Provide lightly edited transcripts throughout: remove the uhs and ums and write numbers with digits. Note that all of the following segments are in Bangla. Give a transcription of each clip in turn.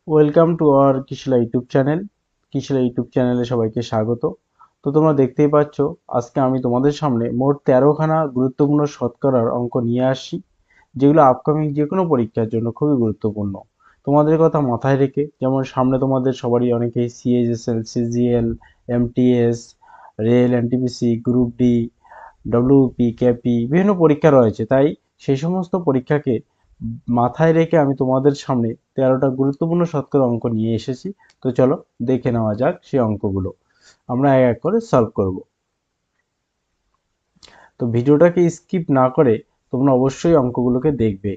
Welcome to our Krishila YouTube channel. Krishila YouTube চ্যানেলে সবাইকে স্বাগত। তো তোমরা দেখতেই পাচ্ছ, আজকে আমি তোমাদের সামনে মোট 13খানা গুরুত্বপূর্ণ শতকরার অঙ্ক নিয়ে আসছি, যেগুলো আপকামিং যে কোনো পরীক্ষার জন্য খুবই গুরুত্বপূর্ণ। তোমাদের কথা মাথায় রেখে, যেমন সামনে তোমাদের সবারই অনেকেই CHSL, CGL, MTS, rail, NTPC, group D, WP, KP বিভিন্ন পরীক্ষা রয়েছে, তাই সেই সমস্ত পরীক্ষাকে মাথায় রেখে আমি তোমাদের সামনে 13টা গুরুত্বপূর্ণ শতকরা অঙ্ক নিয়ে এসেছি। তো চলো দেখে নেওয়া যাক সেই অঙ্কগুলো, আমরা এক এক করে সলভ করব। তো ভিডিওটাকে স্কিপ না করে তোমরা অবশ্যই অঙ্কগুলোকে দেখবে।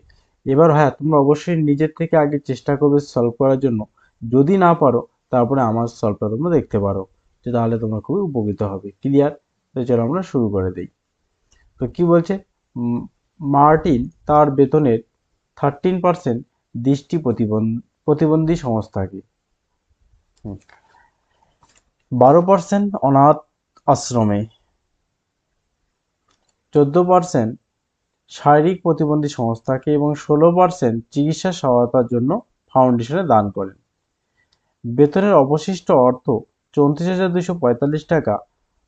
এবার হ্যাঁ, তোমরা অবশ্যই নিজের থেকে আগে চেষ্টা করবে সলভ করার জন্য। যদি না পারো, তারপরে আমার সলভটা তোমরা দেখতে পারো, যে তাহলে তোমরা খুবই উপকৃত হবে। ক্লিয়ার? তো চলো আমরা শুরু করে দিই। তো কি বলছে, মার্টিন তার বেতনের 13% দৃষ্টি প্রতিবন্ধী সংস্থাকে, 12% অনাথ আশ্রমে, 14% শারীরিক প্রতিবন্ধী সংস্থাকে এবং 16% চিকিৎসা সহায়তার জন্য ফাউন্ডেশনে দান করেন। বেতনের অবশিষ্ট অর্থ 34,245 টাকা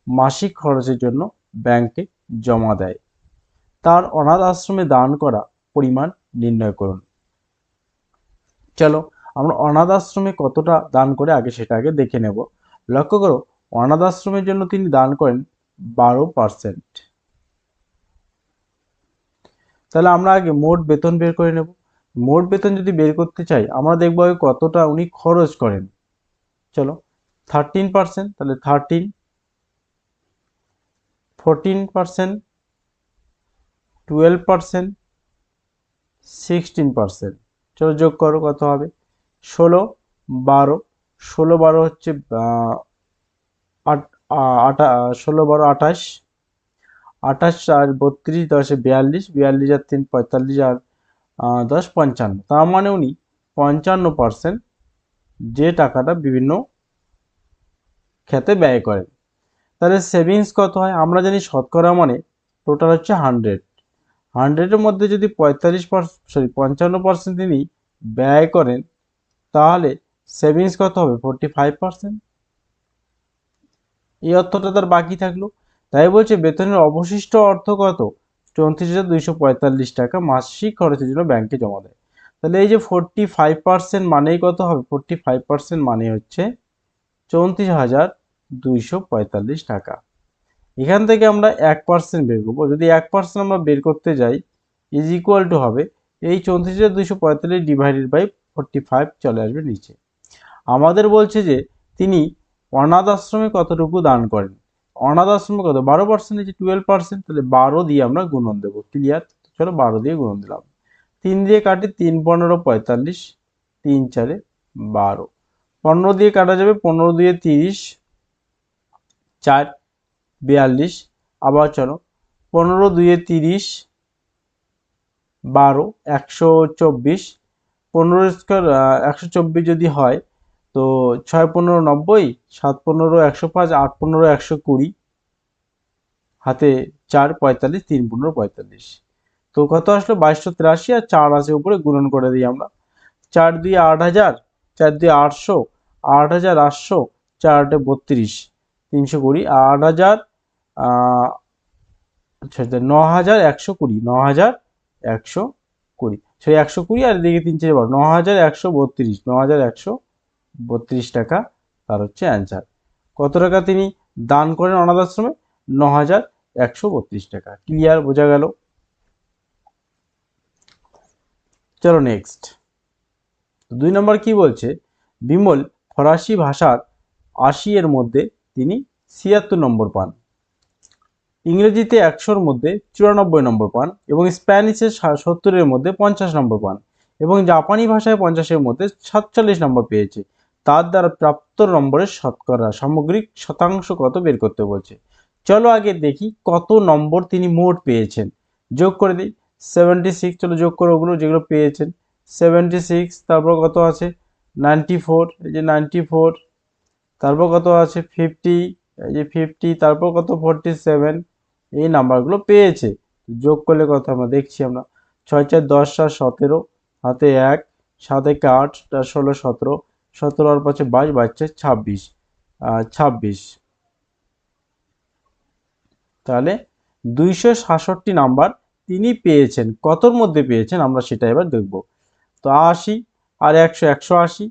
মাসিক খরচের জন্য ব্যাংকে জমা দেয়। তার অনাথ আশ্রমে দান করা পরিমাণ নির্ণয় করুন। চলো আমরা অনাথ আশ্রমে কতটা দান করে আগে সেটা আগে দেখে নেব। লক্ষ্য করো, অনাথ আশ্রমের জন্য তিনি দান করেন 12%। তাহলে আমরা আগে মোট বেতন বের করে নেব। মোট বেতন যদি বের করতে চাই, আমরা দেখবো আগে কতটা উনি খরচ করেন। চলো, 13%, তাহলে 13, 14%, 12%, 16%। চলো যোগ করো, কত হবে? 16, 12, 16 12 হচ্ছে 16 12 28, 28 আর 32, 10 42, 42 আর 3 45, আর 10 55। তার মানে উনি 55% যে টাকাটা বিভিন্ন ক্ষেত্রে ব্যয় করেন। তাহলে সেভিংস কত হয়? আমরা জানি শতকরা মানে টোটাল হচ্ছে 100। 100-এর মধ্যে যদি 55% তিনি ব্যয় করেন, তাহলে সেভিংস কত হবে? 45%। এই অর্থটা তার বাকি থাকলো। তাই বলছে বেতনের অবশিষ্ট অর্থ কত? 34,245 টাকা মাসিক খরচের জন্য ব্যাংকে জমা দেয়। তাহলে এই যে 45% মানেই কত হবে? 45% মানে হচ্ছে 34,245 টাকা। এখান থেকে আমরা 1% বের করবো। যদি 1% আমরা বের করতে যাই, ইজ ইকুয়াল টু হবে এই 34,245 ডিভাইডেড বাই 45 চলে আসবে নিচে। আমাদের বলছে যে তিনি অনাথ আশ্রমে কতটুকু দান করেন। অনাথ আশ্রমে কত? 12%, যে 12%, তাহলে 12 দিয়ে আমরা গুণন দেবো। ক্লিয়ার? চলো 12 দিয়ে গুণন দিলাম। 3 দিয়ে কাটি, 3 15 45, 3 4 12। 15 দিয়ে কাটা যাবে, 15 দিয়ে 30, 4 42। আবার চলো, 15 2 30, 12 124। 15 স্কোয়ার 124 যদি হয়, তো 6 15 90, 7 15 105, 8 15 120, হাতে 4 45, 3 15 45। তো কত আসলো? 2283। আর 4 আছে উপরে, গুণন করে দিই আমরা। 4 দিয়ে 8000, 4 দিয়ে 800, 8800, 4 8 32, 320, 8000, আচ্ছা 9120, 9120, সেই 120 আর এদিকে 3 4 12, 9132, 9132 টাকা তার হচ্ছে অ্যান্সার। কত টাকা তিনি দান করেন অনাথ আশ্রমে? 9132 টাকা। ক্লিয়ার? বোঝা গেল? চলো নেক্সট। 2 নম্বর কি বলছে, বিমল ফরাসি ভাষার 80 এর মধ্যে তিনি 76 নম্বর পান, ইংরেজিতে 100-র মধ্যে 94 নম্বর পান, এবং স্প্যানিশে 70-এর মধ্যে 50 নম্বর পান, এবং জাপানি ভাষায় 50-এর মধ্যে 47 নম্বর পেয়েছে। তার দ্বারা প্রাপ্ত নম্বরের শতকরা সামগ্রিক শতাংশ কত বের করতে বলছে। চলো আগে দেখি কত নম্বর তিনি মোট পেয়েছেন। যোগ করে দিই। 76, চলো যোগ করো ওগুলো যেগুলো পেয়েছেন। 76, তারপর কত আছে? 94, এই যে 94, তারপর কত আছে? 50, এই যে 50, তারপর কত? 47। এই নাম্বারগুলো পেয়েছে। যোগ করলে কত আমরা দেখছি, আমরা 6 4 10 আর 17, হাতে 1, 7 একে 8, 16, 17, 17 আর 5 22, 22 26, 26। তাহলে 266 নাম্বার তিনি পেয়েছেন। কতর মধ্যে পেয়েছেন আমরা সেটা এবার দেখব। তো 80 আর 100, 180,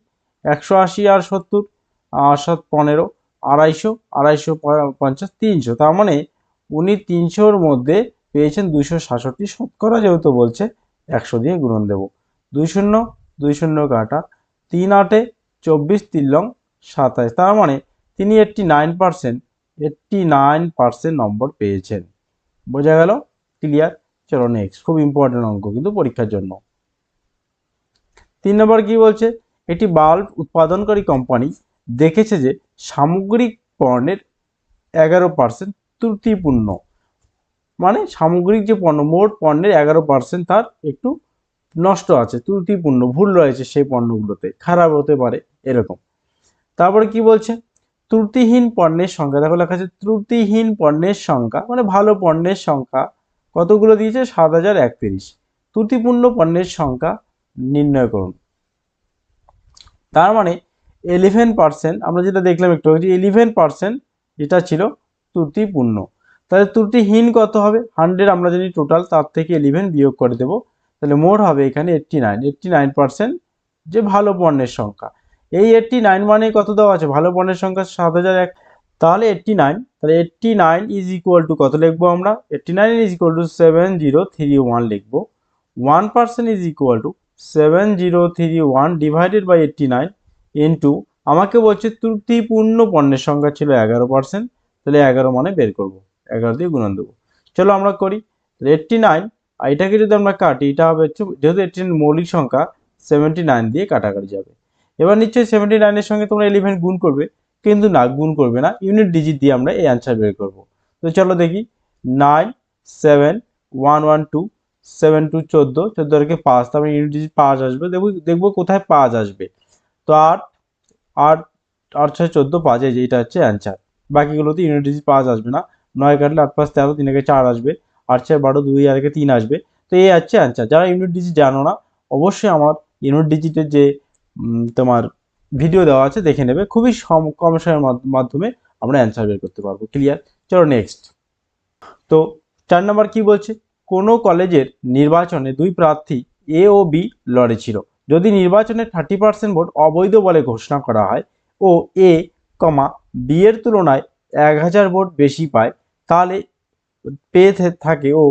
180 আর 70, 7 15, 250, 250 300। তার মানে উনি 300-র মধ্যে পেয়েছেন 266। শতকরা যেহেতু বলছে 100 দিয়ে গুণন দেব। 2 শূন্য 2 শূন্য কাটা, 3 8 24, 3 লং 27। তার মানে তিনি 89% নম্বর পেয়েছেন। বোঝা গেল? ক্লিয়ার? চলো নেক্সট। খুব ইম্পর্টেন্ট অঙ্ক কিন্তু পরীক্ষার জন্য। 3 নম্বর কি বলছে, একটি বাল্ব উৎপাদনকারী কোম্পানি দেখেছে যে সামগ্রিক পণ্যের 11% ত্রুটিপূর্ণ। মানে সামগ্রিক যে পণ্য, মোট পণ্যের 11% তার একটু নষ্ট আছে, ত্রুটিপূর্ণ, ভুল রয়েছে সেই পণ্যগুলোতে, খারাপ হতে পারে এরকম। তারপরে কি বলছে, ত্রুটিহীন পণ্যের সংখ্যা, দেখো লেখা আছে ত্রুটিহীন পণ্যের সংখ্যা, মানে ভালো পণ্যের সংখ্যা কতগুলো দিয়েছে, 7031। ত্রুটিপূর্ণ পণ্যের সংখ্যা নির্ণয় করুন। তার মানে 11%, আমরা যেটা দেখলাম একটু, 11% যেটা ছিল ত্রুটিপূর্ণ। তাহলে ত্রুটিহীন কত হবে, 100 আমরা জানি টোটাল, তার থেকে 11 বিয়োগ করে দেব। তাহলে মোট হবে এখানে 89% যে ভালো পণ্যের সংখ্যা। এই 89 মানে কত দেওয়া আছে, ভালো পণ্যের সংখ্যা 7001। তাহলে 89, তাহলে 89 ইজ ইকুয়াল টু কত লিখবো আমরা, 89 ইজ ইকুয়াল টু 7031 লিখবো। 1% is equal to 7031 divided by 89 into, আমাকে বলছে ত্রুটিপূর্ণ পণ্যের সংখ্যা ছিল 11%, তাহলে 11 মানে বের করব, 11 দিয়ে গুণন দেবো। চলো আমরা করি। 89 আর এটাকে যদি আমরা কাটি, এটা হবে হচ্ছে, যেহেতু 89 মৌলিক সংখ্যা, 79 দিয়ে কাটাকাটি যাবে। এবার নিশ্চয়ই 79 এর সঙ্গে তোমরা 11 গুণ করবে, কিন্তু না, গুণ করবে না, ইউনিট ডিজিট দিয়ে আমরা এই অ্যান্সার বের করব। তো চলো দেখি, 9 7 1 1 2 7 2 14, 14 রেখে 5, তারপরে ইউনিট ডিজিট 5 আসবে, দেখবো কোথায় 5 আসবে। তো 8 8 8 6 14, 5, এই যে এটা হচ্ছে অ্যান্সার। বাকিগুলোতে ইউনিট ডিজিট 5 আসবে না। 9 কাটলে 8 5 13, 3 একে 4 আসবে, 8 6 12, 2 আর একে 3 আসবে। তো এই হচ্ছে অ্যান্সার। যারা ইউনিট ডিজিট জানো না, অবশ্যই আমার ইউনিট ডিজিটের যে তোমার ভিডিও দেওয়া আছে দেখে নেবে, খুবই কম সময়ের মাধ্যমে আমরা অ্যান্সার বের করতে পারবো। ক্লিয়ার? চলো নেক্সট। তো 4 নম্বর কি বলছে, কোনো কলেজের নির্বাচনে 2 প্রার্থী এ ও বি লড়েছিল। যদি নির্বাচনে 30% ভোট অবৈধ বলে ঘোষণা করা হয় ও এ, বি এর তুলনায় 1000 ভোট বেশি পায়, তাহলে পেয়ে থাকে ও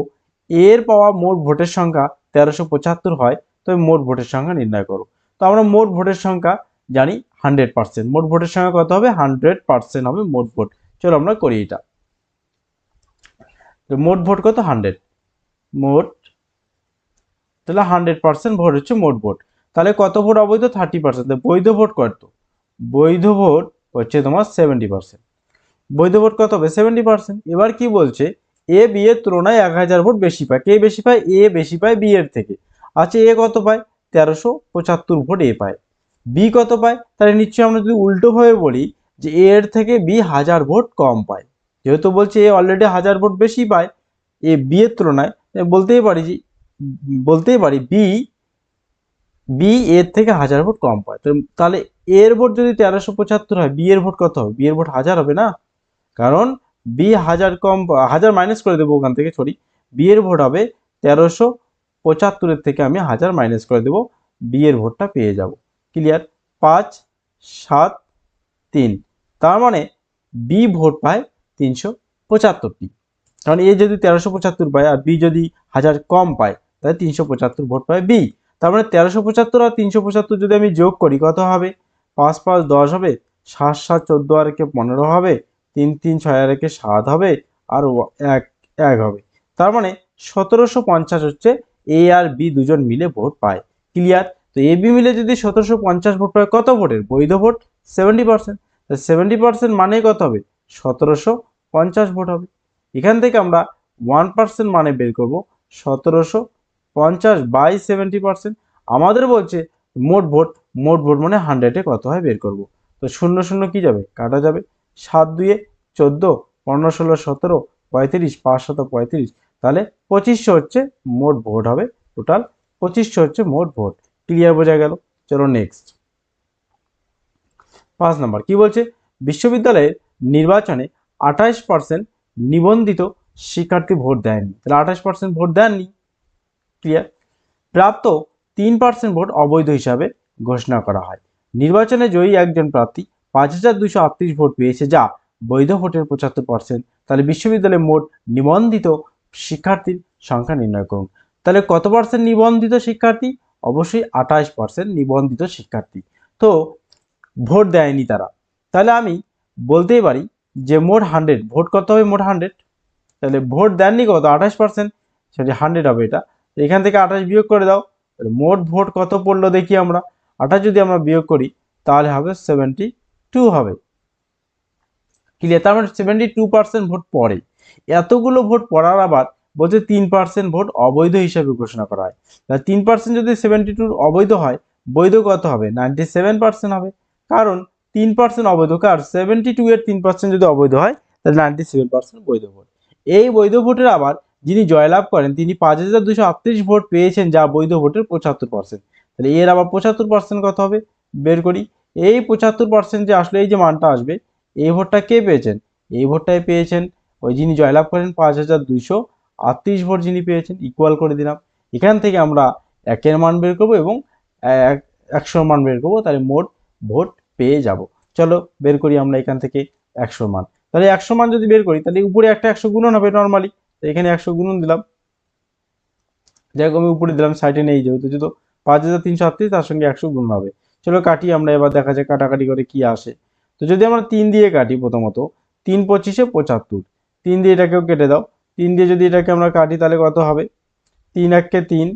এর পাওয়া মোট ভোটের সংখ্যা 1375 হয়, তবে মোট ভোটের সংখ্যা নির্ণয় করো। তো আমরা মোট ভোটের সংখ্যা জানি 100%, মোট ভোটের সংখ্যা কত হবে, 100% হবে মোট ভোট। চলো আমরা করি এটা। তো মোট ভোট কত, 100, মোট, তাহলে 100% ভোট হচ্ছে মোট ভোট। তাহলে কত ভোট অবৈধ, 30%। বৈধ ভোট কত, বৈধ ভোট হচ্ছে তোমার 70%। বৈধ ভোট কত হবে, 70%। এবার কি বলছে, এ বি এর তুলনায় 1000 ভোট বেশি পায়। কে বেশি পায়, এ বেশি পায় বি এর থেকে। আচ্ছা, এ কত পায়, 1375 ভোট এ পায়। বি কত পায়, তাহলে নিশ্চয়ই আমরা যদি উল্টোভাবে বলি যে এ এর থেকে বি 1000 ভোট কম পায়, যেহেতু বলছে এ অলরেডি 1000 ভোট বেশি পায় এ বি এর তুলনায়, বলতেই পারি বি বি এর থেকে 1000 ভোট কম পায়। তাহলে এর ভোট যদি 1375 হয়, বি এর ভোট কত হবে, বি এর ভোট 1000 হবে না, কারণ বি 1000 কম, 1000 মাইনাস করে দেবো ওখান থেকে, সরি, বি এর ভোট হবে 1375 থেকে আমি 1000 মাইনাস করে দেবো, বি এর ভোটটা পেয়ে যাব। ক্লিয়ার? 5 7 3, তার মানে বি ভোট পায় 375টি। কারণ এ যদি 1375 পায় আর বি যদি 1000 কম পায়, তাহলে 375 ভোট পায় বি। তার মানে 1375 আর 375 যদি আমি যোগ করি, কত হবে, 5 5 10 হবে, 7 7 14 আর একে 15 হবে, 3 3 6 আর একে 7 হবে, আর 1 1 হবে। তার মানে 1750 হচ্ছে এ আর বি দুজন মিলে ভোট পায়। ক্লিয়ার? তো এ বি মিলে যদি 1750 ভোট পায়, কত ভোটের, বৈধ ভোট 70%। 70% মানে কত হবে, 1750 ভোট হবে। এখান থেকে আমরা 1% মানে বের করব, 1750 বাই 70%। আমাদের বলছে মোট ভোট, মোট ভোট মানে 100-এ কত হয় বের করব। তো 0 0 কি যাবে, কাটা যাবে, 7 2 14, 15 16 17, 35, 5 7 35, তাহলে 2500 হচ্ছে মোট ভোট হবে, টোটাল 2500 হচ্ছে মোট ভোট। ক্লিয়ার বোঝা গেল। চলো নেক্সট 5 নম্বর কি বলছে, বিশ্ববিদ্যালয়ের নির্বাচনে 28% নিবন্ধিত শিক্ষার্থী ভোট দেয়নি। তাহলে 28% ভোট দেননি, ক্লিয়ার। প্রাপ্ত 3% ভোট অবৈধ হিসাবে ঘোষণা করা হয়। নির্বাচনে জয়ী একজন প্রার্থী 5238 ভোট পেয়েছে, যা বৈধ ভোটের 75%। তাহলে বিশ্ববিদ্যালয়ে মোট নিবন্ধিত শিক্ষার্থীর সংখ্যা নির্ণয় করুন। তাহলে কত পার্সেন্ট নিবন্ধিত শিক্ষার্থী? অবশ্যই 28% নিবন্ধিত শিক্ষার্থী। তো ভোট দেয়নি তারা, তাহলে আমি বলতেই পারি যে মোট 100, ভোট কত হবে? মোট 100। তাহলে ভোট দেননি কত? 28%, সেটি 100 হবে। এটা এখান থেকে 28 বিয়োগ করে দাও, তাহলে মোট ভোট কত পড়লো দেখি আমরা। 28 যদি আমরা বিয়োগ করি তাহলে হবে 72 হবে, ক্লিয়ার। তার মানে 72% ভোট পড়ে। এতগুলো ভোট পড়ার আবার বলছে 3% ভোট অবৈধ হিসাবে ঘোষণা করা হয়। তাহলে 3% যদি 72 অবৈধ হয়, বৈধ কত হবে? 97% হবে। কারণ 3% অবৈধ, কার 72 এর 3% যদি অবৈধ হয় তাহলে 97% বৈধ ভোট। এই বৈধ ভোটের আবার যিনি জয়লাভ করেন তিনি 5238 ভোট পেয়েছেন, যা বৈধ ভোটের 75%। তাহলে এর আবার 75% কত হবে? বের করি। এই 75% যে আসলে এই যে মানটা আসবে, এই ভোটটা কে পেয়েছেন? এই ভোটটাই পেয়েছেন ওই যিনি জয়লাভ করেন, 5238 ভোট যিনি পেয়েছেন, ইকুয়াল করে দিলাম। এখান থেকে আমরা একের মান বের করবো এবং 100 মান বের করবো, তাহলে মোট ভোট পেয়ে যাব। চলো বের করি আমরা এখান থেকে 100 মান। তাহলে 100 মান যদি বের করি তাহলে উপরে একটা 100 গুণন হবে নর্মালি, এখানে 100 গুণন দিলাম, যাই হোক আমি উপরে দিলাম, সাইডে নেই যেহেতু, 5338 তার সঙ্গে 100 গুণ হবে। চলো কাটি আমরা, এবার দেখা যায় কাটাকাটি করে কি আসে। তো যদি আমরা 3 দিয়ে কাটি, প্রথমত 3 25 75, 3 দিয়ে এটাকেও কেটে দাও। 3 দিয়ে যদি এটাকে আমরা কাটি তাহলে কত হবে? 3 1 3,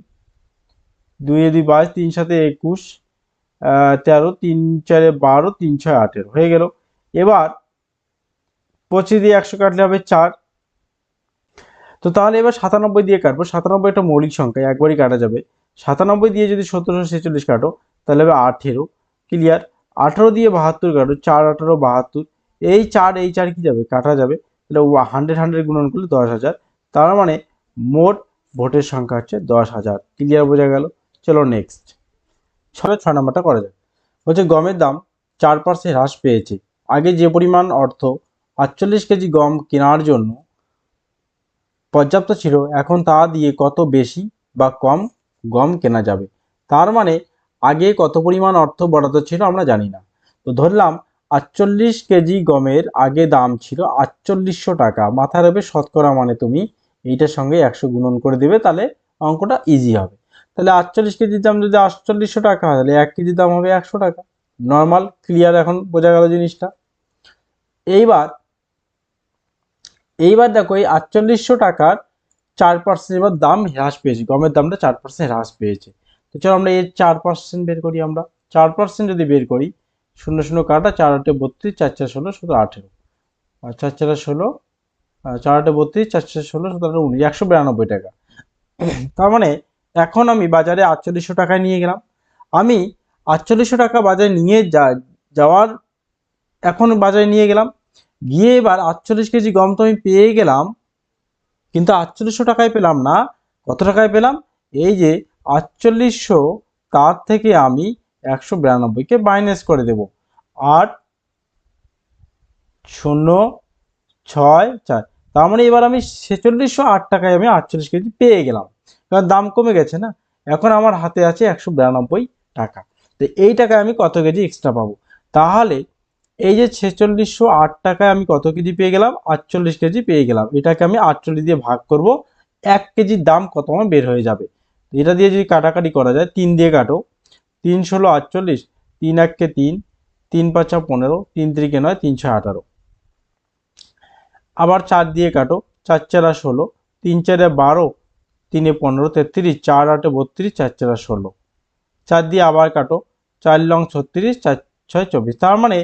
2 2 22, 3 7 21, 13, 3 4 12, 3 6 18 হয়ে গেল। এবার 25 দিয়ে 100 কাটলে হবে 4। তো তাহলে এবার 97 দিয়ে কাটবো। 97 একটা মৌলিক সংখ্যা, একবারই কাটা যাবে। 97 দিয়ে যদি 1746 কাটো তাহলে হবে 18, ক্লিয়ার। 18 দিয়ে 72 কাটো, 4 18 72, এই 4 কি যাবে? কাটা যাবে। তাহলে 100 গুণন করলে 10,000, তার মানে মোট ভোটের সংখ্যা হচ্ছে 10,000, ক্লিয়ার বোঝা গেল। চলো নেক্সট 6 নম্বরটা করা যাক। বলছে গমের দাম 4% হ্রাস পেয়েছে। আগে যে পরিমাণ অর্থ 48 কেজি গম কেনার জন্য পর্যাপ্ত ছিল, এখন তা দিয়ে কত বেশি বা কম গম কেনা যাবে? তার মানে আগে কত পরিমাণ অর্থ বরাদ্দ ছিল আমরা জানি না। তো ধরলাম 48 কেজি গমের আগে দাম ছিল 4800 টাকা। মাথায় রাখবে শতকরা মানে তুমি এইটার সঙ্গে 100 গুণন করে দেবে, তাহলে অঙ্কটা ইজি হবে। তাহলে 48 কেজির দাম যদি 4800 টাকা হয় তাহলে 1 কেজির দাম হবে 100 টাকা। নর্মাল, ক্লিয়ার, এখন বোঝা গেল জিনিসটা। এইবার দেখো এই 4800 টাকার 4% এবার দাম হ্রাস পেয়েছে, গমের দামটা 4% হ্রাস পেয়েছে। তো চলো আমরা এর 4% বের করি। আমরা 4% যদি বের করি, 0 0 কাটা, 4 8 32, 4 4 16, 17 18, আর 4 4 16, 4 8 32, 4 4 16, 17 19, 192 টাকা। তার মানে এখন আমি বাজারে 4800 টাকায় নিয়ে গেলাম। আমি 4800 টাকা বাজারে নিয়ে যাওয়ার এখন বাজারে নিয়ে গেলাম, গিয়ে এবার 48 কেজি গম তো আমি পেয়ে গেলাম, কিন্তু 4800 টাকায় পেলাম না। কত টাকায় পেলাম? এই যে 4800, তার থেকে আমি 192কে মাইনাস করে দেব। 8 0 6 4, তার মানে এবার আমি 4608 টাকায় আমি 48 কেজি পেয়ে গেলাম, কারণ দাম কমে গেছে না। এখন আমার হাতে আছে 192 টাকা। তো এই টাকায় আমি কত কেজি এক্সট্রা পাবো? তাহলে এই যে 4608 টাকায় আমি কত কেজি পেয়ে গেলাম? 48 কেজি পেয়ে গেলাম। এটাকে আমি 48 দিয়ে ভাগ করব, 1 কেজির দাম কত আমার বের হয়ে যাবে। এটা দিয়ে যদি কাটাকাটি করা যায়, 3 দিয়ে কাটো, 3 16 48, 3 1 3, 3 5 15, 3 3 9, 3 6 18, আবার 4 দিয়ে কাটো, 4 4 16, 3 4 12, 3 15 33, 4 8 32, 4 4 16, 4 দিয়ে আবার কাটো, 4 লং 36, 4 6 24, তার মানে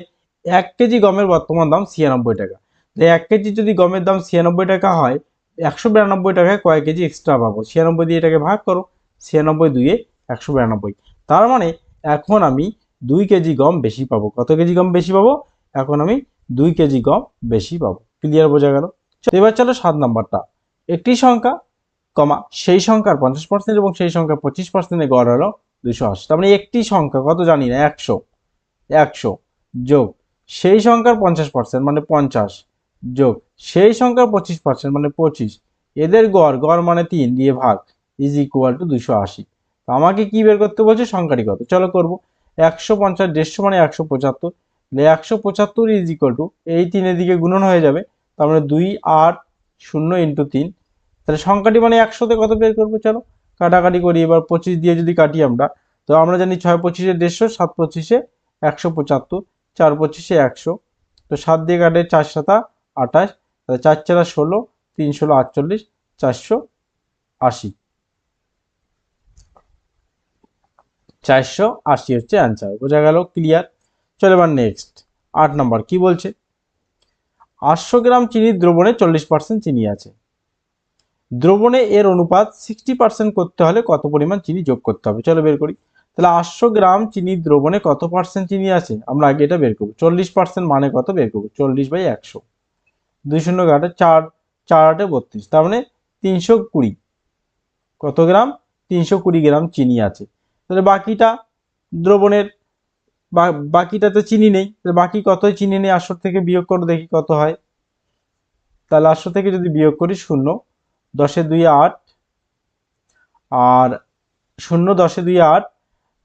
1 কেজি গমের বর্তমান দাম 96 টাকা। 1 কেজি যদি গমের দাম 96 টাকা হয়, 192 টাকায় কয় কেজি এক্সট্রা পাবো? 96 দিয়ে এটাকে ভাগ করো, 96 দুইয়ে 192, তার মানে এখন আমি 2 কেজি গম বেশি পাবো। কত কেজি গম বেশি পাবো? এখন আমি 2 কেজি গম বেশি পাবো, ক্লিয়ার বোঝা গেল। এবার চলো 7 নাম্বারটা। একটি সংখ্যা, সেই সংখ্যার 50% এবং সেই সংখ্যার 25% গড় হলো 280, তার মানে একটি সংখ্যা কত জানি না 100, 100 যোগ সেই সংখ্যার 50% মানে 50 যোগ সেই সংখ্যার 25% মানে 25, এদের গড়, গড় মানে 3 দিয়ে ভাগ, ইজ ইকুয়াল টু 280। তো আমাকে কি বের করতে বলছে, সংখ্যাটি কত, চলো করব। 150 150 মানে 175, 175 ইজ ইকুয়াল টু এই 3 দিকে গুণন হয়ে যাবে, তার মানে 2 8 0 ইন্টু 3, তাহলে সংখ্যাটি মানে 100তে কত বের করবো, চলো কাটাকাটি করি। এবার 25 দিয়ে যদি কাটি আমরা, তো আমরা জানি 6 25 150, 7 25 175, 4 25 100, তো 7 দিয়ে কাটে 4 7 28, তাহলে 4 4 16, 3 16 48, 480, 480 হচ্ছে অ্যান্সার। বোঝা গেল, ক্লিয়ার। চলো এবার নেক্সট 8 নম্বর কি বলছে, 800 গ্রাম চিনির দ্রবণে 40% চিনি আছে, দ্রবণে এর অনুপাত 60% করতে হলে কত পরিমাণ চিনি যোগ করতে হবে, চলো বের করি। তাহলে 800 গ্রাম চিনির দ্রবণে কত পার্সেন্ট চিনি আছে, আমরা আগে এটা বের করবো। 40% মানে কত বের করবো, 40/100, 2 শূন্য কাটে 4, 4 8 32, তার মানে 320, কত গ্রাম, 320 গ্রাম চিনি আছে। তাহলে বাকিটা দ্রবণের, বাকিটাতে চিনি নেই, তাহলে বাকি কতই চিনি নেই, 800 থেকে বিয়োগ করে দেখি কত হয়। তাহলে 800 থেকে যদি বিয়োগ করি 0, 10 2 8, আর 0 10 2 8,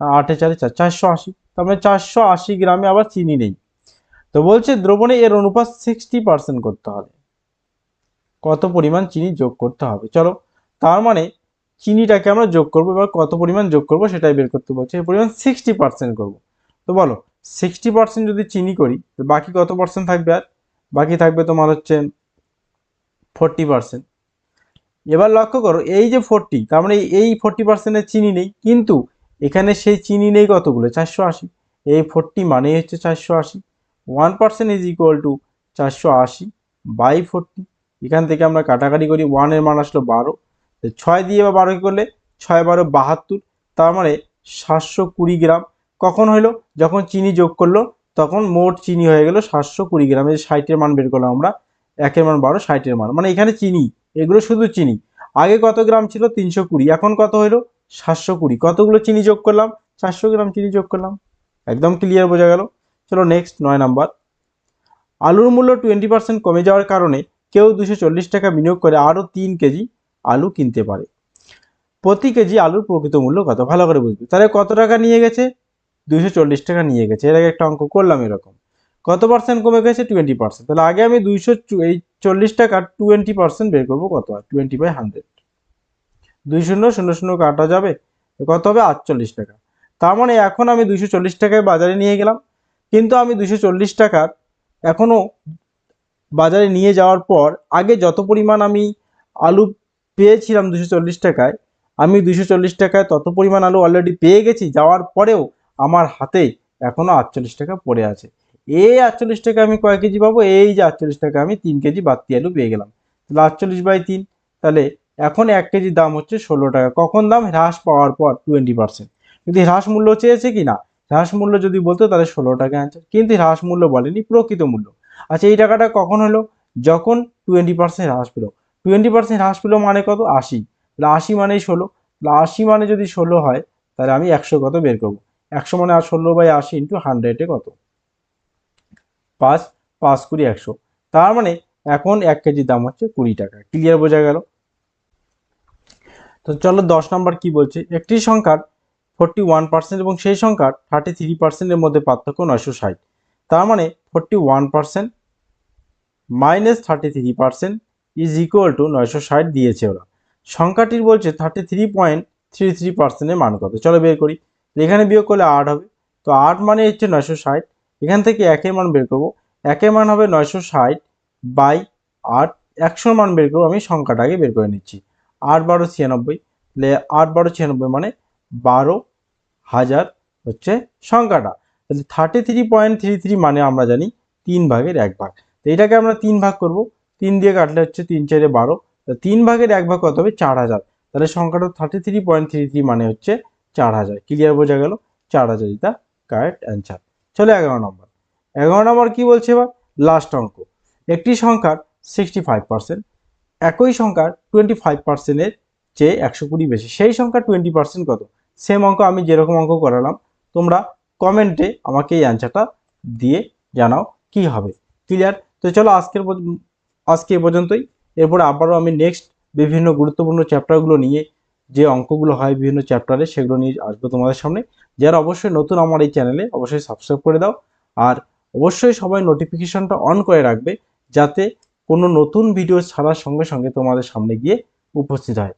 8 4 4, 480, তার মানে 480 গ্রামে আবার চিনি নেই। তো বলছে দ্রবণে এর অনুপাত 60% করতে হবে, কত পরিমাণ চিনি যোগ করতে হবে, চলো। তার মানে চিনিটাকে আমরা যোগ করবো, এবার কত পরিমাণ যোগ করবো সেটাই বের করতে বলছে। এই পরিমাণ 60% করবো, তো বলো 60% যদি চিনি করি বাকি কত পার্সেন্ট থাকবে, আর বাকি থাকবে তোমার হচ্ছে 40%। এবার লক্ষ্য করো এই যে 40, তার মানে এই 40%-এর চিনি নেই, কিন্তু এখানে সেই চিনি নেই কতগুলো, 480, এই 40 মানেই হচ্ছে 480, 1% ইজ ইকুয়াল টু 480/40। এখান থেকে আমরা কাটাকাটি করি, 1 এর মান আসলো 12, 6 দিয়ে বা 12 করলে 6 12 72, তার মানে 720 গ্রাম। কখন হলো, যখন চিনি যোগ করলো তখন মোট চিনি হয়ে গেল 720 গ্রাম। এই 60-এর মান বের করলাম আমরা, 1-এর মান 12, 60-এর মান, মানে এখানে চিনি, এগুলো শুধু চিনি। আগে কত গ্রাম ছিল, 320, এখন কত হলো 720, কতগুলো চিনি যোগ করলাম, 400 গ্রাম চিনি যোগ করলাম। একদম ক্লিয়ার, বোঝা গেল। চলো নেক্সট 9 নাম্বার, আলুর মূল্য 20% কমে যাওয়ার কারণে কেউ 240 টাকা বিনিয়োগ করে আরও 3 কেজি আলু কিনতে পারে, প্রতি কেজি আলুর প্রকৃত মূল্য কত, ভালো করে বুঝবে। তাহলে কত টাকা নিয়ে গেছে, 240 টাকা নিয়ে গেছে। এর আগে একটা অঙ্ক করলাম এরকম, কত পার্সেন্ট কমে গেছে, 20%। তাহলে আগে আমি 240 টাকার 20% বের করবো, কত হয়, 20/100, 2 শূন্য 0 0 কাটা যাবে, কত হবে, 48 টাকা। তার মানে এখন আমি 240 টাকায় বাজারে নিয়ে গেলাম, কিন্তু আমি 240 টাকার এখনো বাজারে নিয়ে যাওয়ার পর আগে যত পরিমাণ আমি আলু পেয়েছিলাম 240 টাকায়, আমি 240 টাকায় তত পরিমাণ আলু অলরেডি পেয়ে গেছি, যাওয়ার পরেও আমার হাতে এখনো 48 টাকা পড়ে আছে। এই 48 টাকা আমি কয় কেজি পাবো, এই যে 48 টাকা আমি 3 কেজি বাড়তি আলু পেয়ে গেলাম, তাহলে 48/3, তাহলে এখন 1 কেজির দাম হচ্ছে 16 টাকা। কখন দাম, হ্রাস পাওয়ার পর 20%। কিন্তু হ্রাস মূল্য চেয়েছে কি না, হ্রাস মূল্য যদি বলতো তাহলে 16 টাকা অ্যান্সার, কিন্তু হ্রাস মূল্য বলেনি, প্রকৃত মূল্য। আচ্ছা এই টাকাটা কখন হলো, যখন 20% হ্রাস পেলো। 20% হ্রাস পেলো মানে কত, 80, তাহলে 80 মানেই 16, তাহলে 80 মানে যদি 16 হয়, তাহলে আমি 100 কত বের করবো, 100 মানে 16/80 ইন্টু 100-এ কত, 5, 5 20 100, তার মানে এখন 1 কেজির দাম হচ্ছে 20 টাকা। ক্লিয়ার, বোঝা গেল। তো চলো 10 নম্বর কি বলছে, একটি সংখ্যার 41% এবং সেই সংখ্যার 33%-এর মধ্যে পার্থক্য 960, তার মানে 41% মাইনাস 33% ইজ ইকুয়াল টু 960 দিয়েছে ওরা। সংখ্যাটির বলছে 33.33%-এর মান কত, চলো বের করি। এখানে বিয়োগ করলে 8 হবে, তো 8 মানে হচ্ছে 960, এখান থেকে 1-এর মান বের করবো, 1-এর মান হবে 960/8, 100-র মান বের করবো, আমি সংখ্যাটাকে বের করে নিচ্ছি, 8 12 96, তাহলে 8 12 96 মানে 12,000 হচ্ছে সংখ্যাটা। তাহলে 33.33 মানে আমরা জানি 3/1 তো এটাকে আমরা 3 ভাগ করব, 3 দিয়ে কাটলে হচ্ছে 3 4 12, 3/1 কত হবে, 4000, তাহলে সংখ্যাটা 33.33 মানে হচ্ছে 4000। ক্লিয়ার, বোঝা গেল, 4000 ইজ দ্য কারেক্ট অ্যান্সার। চলো 11 নম্বর, 11 নম্বর কি বলছে এবার, লাস্ট অঙ্ক, একটি সংখ্যার 65%, একই সংখ্যার 25%-এর চেয়ে 120 বেশি, সেই সংখ্যার 20% কত, সেম অঙ্ক আমি যেরকম অঙ্ক করালাম, তোমরা কমেন্টে আমাকে এই অ্যান্সারটা দিয়ে জানাও কি হবে। ক্লিয়ার? তো চলো আজকে এ পর্যন্তই। এরপরে আবারও আমি নেক্সট বিভিন্ন গুরুত্বপূর্ণ চ্যাপ্টারগুলো নিয়ে, যে অঙ্কগুলো হয় বিভিন্ন চ্যাপ্টারে, সেগুলো নিয়ে আসবো তোমাদের সামনে। যারা অবশ্যই নতুন আমার এই চ্যানেলে, অবশ্যই সাবস্ক্রাইব করে দাও। আর অবশ্যই সবাই নোটিফিকেশনটা অন করে রাখবে, যাতে কোনো নতুন ভিডিও ছাড়ার সঙ্গে সঙ্গে তোমাদের সামনে গিয়ে উপস্থিত হয়।